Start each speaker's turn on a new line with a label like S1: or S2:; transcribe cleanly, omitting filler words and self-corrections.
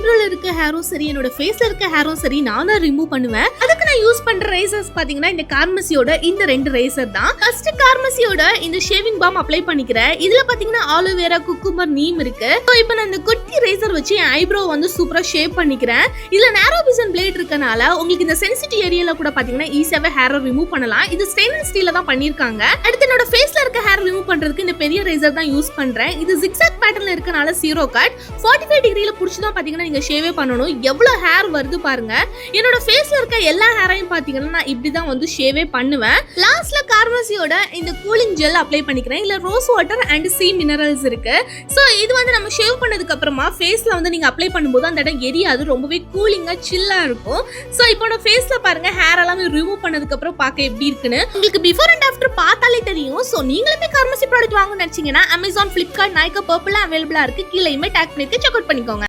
S1: ஐப்ரோல இருக்க ஹேரும் சரி என்னோட ஃபேஸ்ல இருக்க ஹேரும் சரி நான் தான் ரிமூவ் பண்ணுவேன். அதுக்கு நான் யூஸ் பண்ற ரேசர்ஸ் பாத்தீங்கன்னா இந்த கார்மசியோட இந்த 2 ரேசர் தான். ஃபர்ஸ்ட் கார்மசியோட இந்த ஷேவிங் பாம் அப்ளை பண்ணிக்கிறேன். இதுல பாத்தீங்கன்னா ஆலோவேரா, குக்கும்பர், நீம் இருக்கு. சோ இப்போ நான் இந்த குட்டி ரேசர் வச்சு என் ஐப்ரோ வந்து சூப்பரா ஷேப் பண்ணிக்கிறேன். இதுல நேரோ பிசன் பிளேட் இருக்கனால உங்களுக்கு இந்த சென்சிட்டிவ் ஏரியால கூட பாத்தீங்கன்னா ஈஸியாவே ஹேரை ரிமூவ் பண்ணலாம். இது ஸ்டெயின்லெஸ் ஸ்டீல்ல தான் பண்ணிருக்காங்க. அடுத்து என்னோட ஃபேஸ்ல இருக்க ஹேர் ரிமூவ் பண்றதுக்கு இந்த பெரிய ரேசர் தான் யூஸ் பண்றேன். இது zigzag பேட்டர்ன்ல இருக்கனால ஜீரோ கட். 45 டிகிரில புடிச்சு தான் பாத்தீங்கன்னா நீங்க ஷேவே பண்ணனும். எவ்வளவு ஹேர் வருது பாருங்க. என்னோட ஃபேஸ்ல இருக்க எல்லா ஹேரையும் பாத்தீங்கன்னா நான் இப்படி தான் வந்து ஷேவே பண்ணுவேன். லாஸ்ட்ல கார்மசியோட இந்த கூலிங் ஜெல் அப்ளை பண்ணிக்கிறேன். இல்ல rose water and sea minerals இருக்கு. சோ இது வந்து நம்ம ஷேவ் பண்ணதுக்கு அப்புறமா ஃபேஸ்ல வந்து நீங்க அப்ளை பண்ணும்போது அந்த இடம் எரியாது, ரொம்பவே கூலிங்கா சில்லா இருக்கும். சோ இப்போ நான் ஃபேஸ்ல பாருங்க ஹேர் எல்லாம் ரிமூவ் பண்ணதுக்கு அப்புறம் பார்க்க எப்படி இருக்குன்னு உங்களுக்கு பிஃபோர் அண்ட் ஆஃப்டர் பார்த்தாலே தெரியும். சோ நீங்களுமே கார்மசி ப்ராடக்ட் வாங்கணும்னு நினைச்சீங்கன்னா Amazon, Flipkart, Nykaa, Purple அவைலபிளா இருக்கு. கீழ இமே டாக் பண்ணிட்டு செக் அவுட் பண்ணிக்கோங்க.